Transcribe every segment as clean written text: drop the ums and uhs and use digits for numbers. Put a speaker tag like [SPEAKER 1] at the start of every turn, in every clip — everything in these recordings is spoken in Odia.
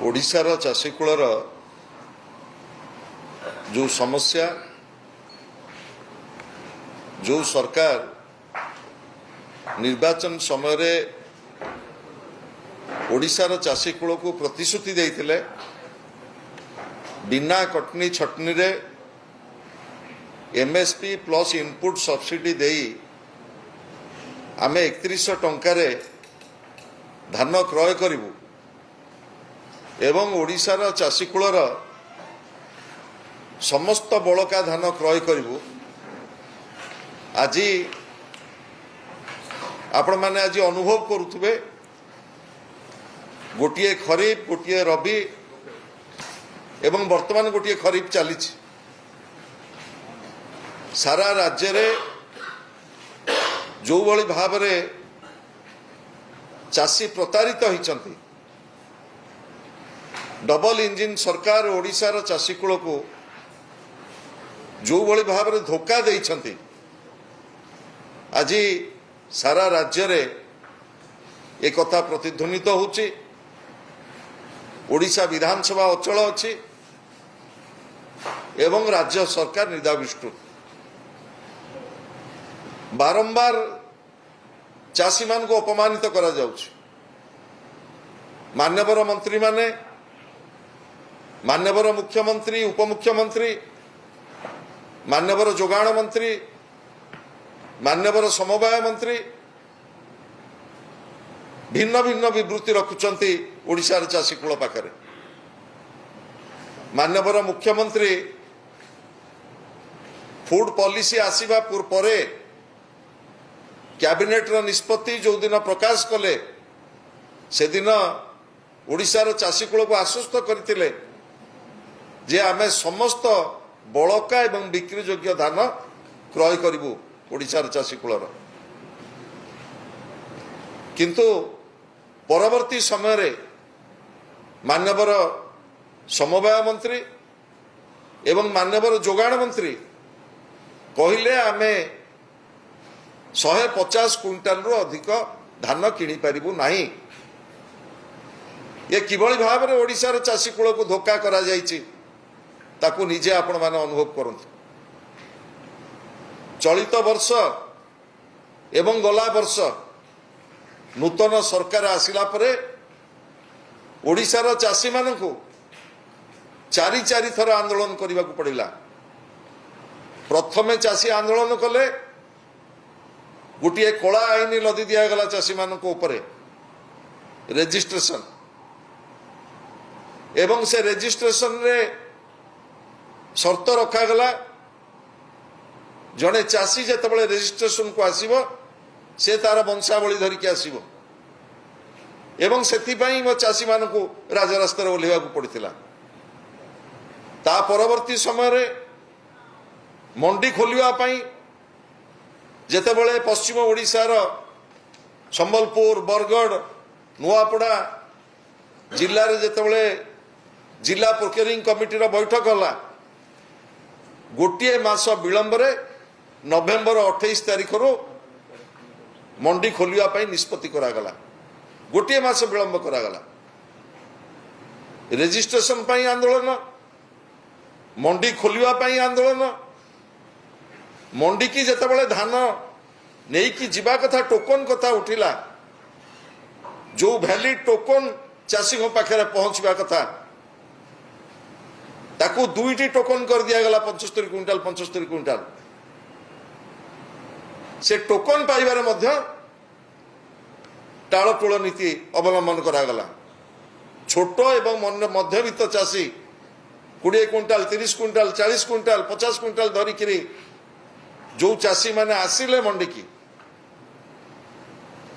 [SPEAKER 1] ओडिशार चाषीकूलर जो समस्या जो सरकार निर्वाचन समय रे ओडिशार चाषीकूल को प्रतिश्रुति देइथिले बिना कटनी छटनी रे एमएसपी प्लस इनपुट सब्सिडी देई आमे 3100 टंका रे धान क्रय करिवु एवं ओडिशार चाषीकूलर समस्त बड़का धान क्रय करिवु। आज आपण माने आज अनुभव करुथुबे गोटिए खरीफ गोटिए रबी एवं वर्तमान गोटिए खरीफ चली सारा राज्य रे जो भली भाव रे चाषी प्रतारित होइचंती डबल इंजिन सरकार ओडिशार चाषीकूल को जो भली भाव रे धोखा देइचंती आज सारा राज्य रे एक कथा प्रतिध्वनित होची। ओडिशा विधानसभा अचल अछि एवं राज्य सरकार निदाविष्टु बारंबार चाषी मान को अपमानित करा जाउछि। मान्यवर मंत्री माने मान्यवर मुख्यमंत्री उपमुख्यमंत्री मान्यवर जोगाण मंत्री मान्यवर समवाय मंत्री भिन्न भिन्न विवृत्ति रखुचंती ओडिशार चाषीकूल पाखरे। मान्यवर मुख्यमंत्री फूड पॉलिसी आसीबा परे कैबिनेट रो निष्पत्ति जो दिन प्रकाश कले से दिन ओडिशार चाषीकूल को आश्वस्त करथिले जे आमे समस्त बड़का एवं बिक्री योग्य धान क्रय करिवु ओडिशार चाषीकूलर। किंतु परवर्ती समय रे मान्यवर समवाय मंत्री एवं मान्यवर जोगाण मंत्री कहिले आमे 150 क्विंटाल रु अधिक धान किनी पारिबु नाही। ये किभली भाव रे ओडिशार चाषीकूल को धोखा करा जायछि ताकू निजे आपण माने अनुभव करंतु। चलित वर्ष एवं गला वर्ष नूतन सरकार आसिला परे ओडिशार चाषी मानकु चारि थर आंदोलन करने को पड़िला। प्रथमे चाषी आंदोलन कले गोटे कला आईन लदी दिगला चाषी मान रेजिस्ट्रेशन एवं से रेजिस्ट्रेशन रे शर्त रखागला जड़े चाषी जिते रेजिस्ट्रेशन को आसीबो से तार वंशावली धरिकी आसीबो एवं सेतिपाई मो चाषी मान को राजरास्तार ओल्हेवा पड़ता। ता परवर्ती समय रे मंडी खोलिया पाई जेतेबेले पश्चिम ओडिशार संबलपुर बरगढ़ नुआपड़ा जिल्ला रे जेतेबेले जिला प्रोक्योरिंग कमिटी रो बैठक होला गोटे मास विलंब रे नवेम्बर 28 तारिख रो मंडी खोलिया पाई निष्पत्ति करागला। गोटे मास विलंब करागला। रेजिस्ट्रेशन पाई आंदोलन मंडी खोलिया पाई आंदोलन मंडी की जेतेबेले धान नहीं कि जीवा कथा टोकन कथा उठिला जो वैलिड टोकन चाषी पाखे पहुंचवा कथा ताकू दुईटी टोकन कर दिया गला 75 क्विंटाल से टोकन पाइबारे मध्य टालटोल नीति अवलंबन करागला। छोट एवं मध्यवित्त चाषी 20 क्विंटाल 30 क्विंटाल 40 क्विंटाल 50 क्विंटाल धरिकी जो चाषी माने आसिले मंडी की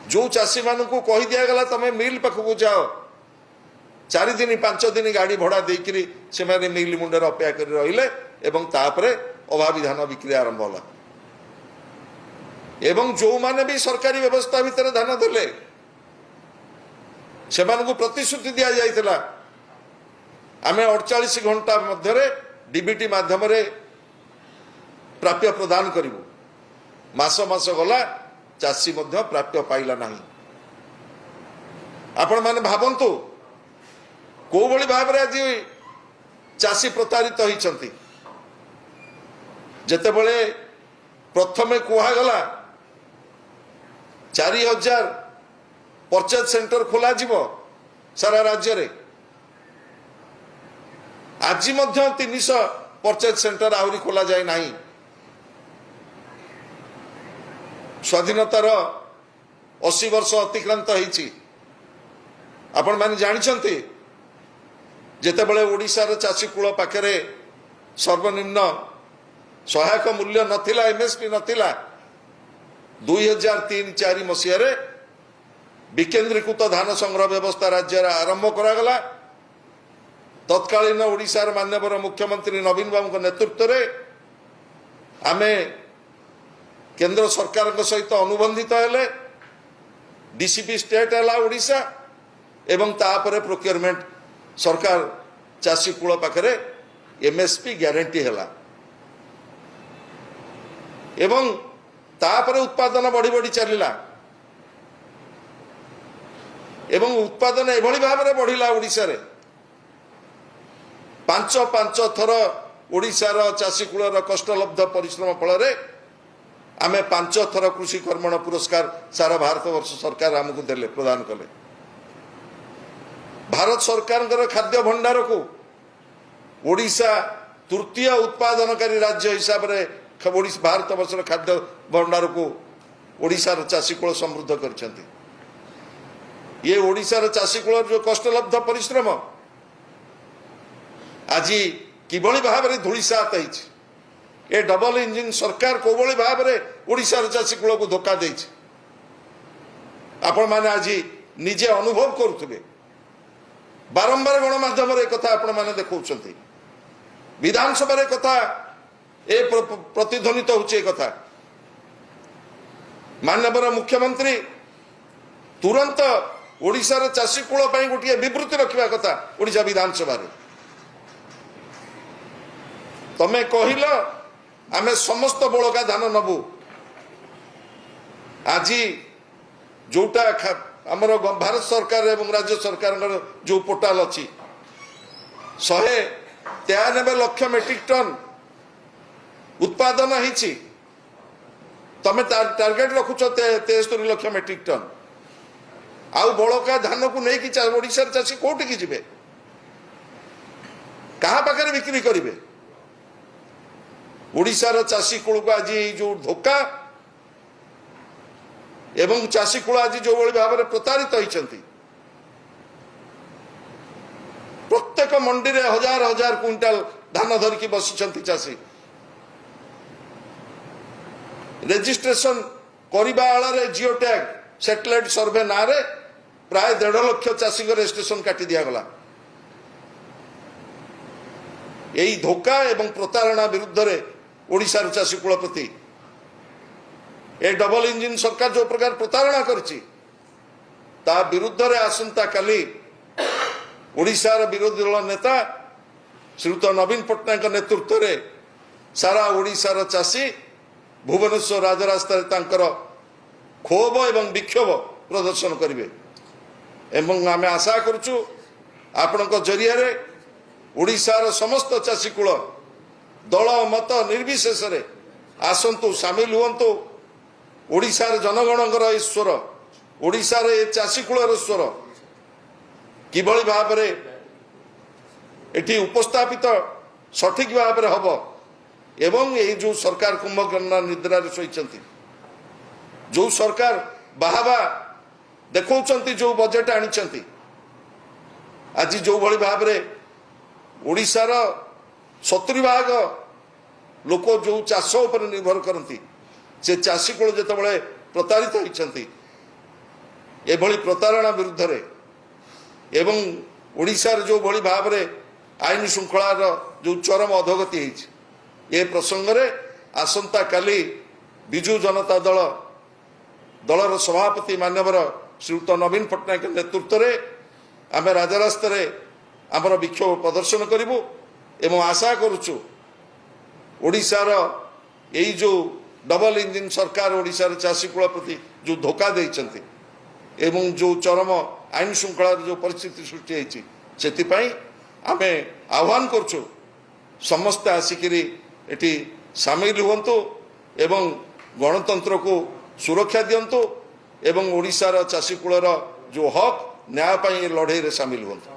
[SPEAKER 1] जो चाषी मान को कही दिया गला तमे मिल पाखक जाओ 4 दिन 5 दिन गाड़ी भड़ा देकरी से माने मिल मुंडर अपेक्षा कर रहिले एवं तापरे अभावी धान बिक्री आरंभ होला एवं जो माने भी सरकारी व्यवस्था भितर धान देले से मान को प्रतिश्रुति दिया जाइतला आमे 48 घंटा मध्य डीबीटी माध्यम रे प्राप्य प्रदान करिवु। मास मास गला चाषी मध्य प्राप्य पाइला नाही। आपण माने भाबंतु କୋଉଭଳି ଭାବରେ ଆଜି ଚାଷୀ ପ୍ରତାରିତ ହୋଇଛନ୍ତି। ଯେତେବେଳେ ପ୍ରଥମେ କୁହାଗଲା 4000 ପର୍ଚେଜ ସେଣ୍ଟର ଖୋଲାଯିବ ସାରା ରାଜ୍ୟରେ, ଆଜି ମଧ୍ୟ 300 ପର୍ଚେଜ ସେଣ୍ଟର ଆହୁରି ଖୋଲାଯାଇ ନାହିଁ। ସ୍ୱାଧୀନତାର 80 ବର୍ଷ ଅତିକ୍ରାନ୍ତ ହୋଇଛି। ଆପଣମାନେ ଜାଣିଛନ୍ତି ଯେତେବେଳେ ଓଡ଼ିଶାର ଚାଷୀ କୂଳ ପାଖରେ ସର୍ବନିମ୍ନ ସହାୟକ ମୂଲ୍ୟ ନଥିଲା, MSP ନଥିଲା, 2003-04 ମସିହାରେ ବିକେନ୍ଦ୍ରୀକୃତ ଧାନ ସଂଗ୍ରହ ବ୍ୟବସ୍ଥା ରାଜ୍ୟରେ ଆରମ୍ଭ କରାଗଲା। ତତ୍କାଳୀନ ଓଡ଼ିଶାର ମାନ୍ୟବର ମୁଖ୍ୟମନ୍ତ୍ରୀ ନବୀନ ବାବୁଙ୍କ ନେତୃତ୍ୱରେ ଆମେ କେନ୍ଦ୍ର ସରକାରଙ୍କ ସହିତ ଅନୁବନ୍ଧିତ ହେଲେ। DCP ଷ୍ଟେଟ୍ ହେଲା ଓଡ଼ିଶା ଏବଂ ତାପରେ ପ୍ରୋକ୍ୟୁରମେଣ୍ଟ ସରକାର ଚାଷୀ କୂଳ ପାଖରେ MSP ଗ୍ୟାରେଣ୍ଟି ହେଲା ଏବଂ ତାପରେ ଉତ୍ପାଦନ ବଢ଼ି ବଢ଼ି ଚାଲିଲା ଏବଂ ଉତ୍ପାଦନ ଏଭଳି ଭାବରେ ବଢ଼ିଲା ଓଡ଼ିଶାରେ 5 ଥର ଓଡ଼ିଶାର ଚାଷୀ କୂଳର କଷ୍ଟଲବ୍ଧ ପରିଶ୍ରମ ଫଳରେ ଆମେ 5 ଥର କୃଷି କର୍ମଣ ପୁରସ୍କାର ସାରା ଭାରତବର୍ଷ ସରକାର ଆମକୁ ଦେଲେ, ପ୍ରଦାନ କଲେ। ଭାରତ ସରକାରଙ୍କର ଖାଦ୍ୟ ଭଣ୍ଡାରକୁ ଓଡ଼ିଶା ତୃତୀୟ ଉତ୍ପାଦନକାରୀ ରାଜ୍ୟ ହିସାବରେ ଭାରତବର୍ଷର ଖାଦ୍ୟ ଭଣ୍ଡାରକୁ ଓଡ଼ିଶାର ଚାଷୀ କୂଳ ସମୃଦ୍ଧ କରିଛନ୍ତି। ଇଏ ଓଡ଼ିଶାର ଚାଷୀ କୂଳର ଯେଉଁ କଷ୍ଟଲବ୍ଧ ପରିଶ୍ରମ ଆଜି କିଭଳି ଭାବରେ ଧୂଳିସାତ ହେଇଛି। ଏ ଡବଲ ଇଞ୍ଜିନ ସରକାର କୋଉଭଳି ଭାବରେ ଓଡ଼ିଶାର ଚାଷୀ କୂଳକୁ ଧୋକା ଦେଇଛି ଆପଣମାନେ ଆଜି ନିଜେ ଅନୁଭବ କରୁଥିବେ। ବାରମ୍ବାର ଗଣମାଧ୍ୟମରେ ଏକଥା ଆପଣମାନେ ଦେଖାଉଛନ୍ତି, ବିଧାନସଭାରେ କଥା ଏ ପ୍ରତିଧ୍ୱନିତ ହେଉଛି। ଏ କଥା ମାନ୍ୟବର ମୁଖ୍ୟମନ୍ତ୍ରୀ ତୁରନ୍ତ ଓଡ଼ିଶାର ଚାଷୀ କୂଳ ପାଇଁ ଗୋଟିଏ ବିବୃତ୍ତି ରଖିବା କଥା ଓଡ଼ିଶା ବିଧାନସଭାରେ। ତମେ କହିଲ ଆମେ ସମସ୍ତ ବଳକା ଧାନ ନେବୁ। ଆଜି ଯୋଉଟା ଆମର ଭାରତ ସରକାର ଏବଂ ରାଜ୍ୟ ସରକାରଙ୍କର ଯୋଉ ପୋର୍ଟାଲ ଅଛି 193 ଲକ୍ଷ ମେଟ୍ରିକ ଟନ ଉତ୍ପାଦନ ହେଇଛି। ତମେ ଟାର୍ଗେଟ ରଖୁଛ 73 ଲକ୍ଷ ମେଟ୍ରିକ ଟନ। ଆଉ ବଳକା ଧାନକୁ ନେଇକି ଓଡ଼ିଶାର ଚାଷୀ କୋଉଠିକି ଯିବେ? କାହା ପାଖରେ ବିକ୍ରି କରିବେ? ଓଡ଼ିଶାର ଚାଷୀ କୂଳକୁ ଆଜି ଏଇ ଯୋଉ ଧୋକା ଏବଂ ଚାଷୀ କୂଳ ଆଜି ଯୋଉଭଳି ଭାବରେ ପ୍ରତାରିତ ହୋଇଛନ୍ତି। ପ୍ରତ୍ୟେକ ମଣ୍ଡିରେ ହଜାର ହଜାର କୁଇଣ୍ଟାଲ ଧାନ ଧରିକି ବସିଛନ୍ତି ଚାଷୀ। ରେଜିଷ୍ଟ୍ରେସନ କରିବା ଆଳରେ ଜିଓ ଟ୍ୟାଗ ସ୍ୟାଟେଲାଇଟ ସର୍ଭେ ନାଁରେ ପ୍ରାୟ 1.5 ଲକ୍ଷ ଚାଷୀଙ୍କ ରେଜିଷ୍ଟ୍ରେସନ କାଟି ଦିଆଗଲା। ଏହି ଧୋକା ଏବଂ ପ୍ରତାରଣା ବିରୁଦ୍ଧରେ ଓଡ଼ିଶାର ଚାଷୀ କୂଳ ପ୍ରତି ଏ ଡବଲ ଇଞ୍ଜିନ ସରକାର ଯୋଉ ପ୍ରକାର ପ୍ରତାରଣା କରିଛି ତା ବିରୁଦ୍ଧରେ ଆସନ୍ତା କାଲି ଓଡ଼ିଶାର ବିରୋଧୀ ଦଳ ନେତା ଶ୍ରୀଯୁକ୍ତ ନବୀନ ପଟ୍ଟନାୟକଙ୍କ ନେତୃତ୍ୱରେ ସାରା ଓଡ଼ିଶାର ଚାଷୀ ଭୁବନେଶ୍ୱର ରାଜରାସ୍ତାରେ ତାଙ୍କର କ୍ଷୋଭ ଏବଂ ବିକ୍ଷୋଭ ପ୍ରଦର୍ଶନ କରିବେ ଏବଂ ଆମେ ଆଶା କରୁଛୁ ଆପଣଙ୍କ ଜରିଆରେ ଓଡ଼ିଶାର ସମସ୍ତ ଚାଷୀ କୂଳ ଦଳ ମତ ନିର୍ବିଶେଷରେ ଆସନ୍ତୁ, ସାମିଲ ହୁଅନ୍ତୁ। ଓଡ଼ିଶାର ଜନଗଣଙ୍କର ଏ ସ୍ୱର, ଓଡ଼ିଶାର ଏ ଚାଷୀ କୂଳର ସ୍ୱର କିଭଳି ଭାବରେ ଏଠି ଉପସ୍ଥାପିତ ସଠିକ ଭାବରେ ହବ ଏବଂ ଏହି ଯୋଉ ସରକାର କୁମ୍ଭକର୍ଣ୍ଣ ନିଦ୍ରାରେ ଶୋଇଛନ୍ତି, ଯୋଉ ସରକାର ବାହାବା ଦେଖାଉଛନ୍ତି, ଯୋଉ ବଜେଟ ଆଣିଛନ୍ତି, ଆଜି ଯୋଉଭଳି ଭାବରେ ଓଡ଼ିଶାର 70% ଲୋକ ଯୋଉ ଚାଷ ଉପରେ ନିର୍ଭର କରନ୍ତି ସେ ଚାଷୀ କୂଳ ଯେତେବେଳେ ପ୍ରତାରିତ ହୋଇଛନ୍ତି, ଏଭଳି ପ୍ରତାରଣା ବିରୁଦ୍ଧରେ ଏବଂ ଓଡ଼ିଶାର ଯୋଉଭଳି ଭାବରେ ଆଇନ ଶୃଙ୍ଖଳାର ଯୋଉ ଚରମ ଅଧୋଗତି ହେଇଛି ଏ ପ୍ରସଙ୍ଗରେ ଆସନ୍ତା କାଲି ବିଜୁ ଜନତା ଦଳର ସଭାପତି ମାନ୍ୟବର ଶ୍ରୀଯୁକ୍ତ ନବୀନ ପଟ୍ଟନାୟକଙ୍କ ନେତୃତ୍ୱରେ ଆମେ ରାଜରାସ୍ତାରେ ଆମର ବିକ୍ଷୋଭ ପ୍ରଦର୍ଶନ କରିବୁ ଏବଂ ଆଶା କରୁଛୁ ଓଡ଼ିଶାର ଏଇ ଯୋଉ ଡବଲ ଇଞ୍ଜିନ ସରକାର ଓଡ଼ିଶାର ଚାଷୀ କୂଳ ପ୍ରତି ଯୋଉ ଧୋକା ଦେଇଛନ୍ତି ଏବଂ ଯୋଉ ଚରମ ଆଇନ ଶୃଙ୍ଖଳାର ଯୋଉ ପରିସ୍ଥିତି ସୃଷ୍ଟି ହେଇଛି ସେଥିପାଇଁ ଆମେ ଆହ୍ୱାନ କରୁଛୁ ସମସ୍ତେ ଆସିକିରି ଏଠି ସାମିଲ ହୁଅନ୍ତୁ ଏବଂ ଗଣତନ୍ତ୍ରକୁ ସୁରକ୍ଷା ଦିଅନ୍ତୁ ଏବଂ ଓଡ଼ିଶାର ଚାଷୀ କୂଳର ଯେଉଁ ହକ୍ ନ୍ୟାୟ ପାଇଁ ଏ ଲଢ଼େଇରେ ସାମିଲ ହୁଅନ୍ତୁ।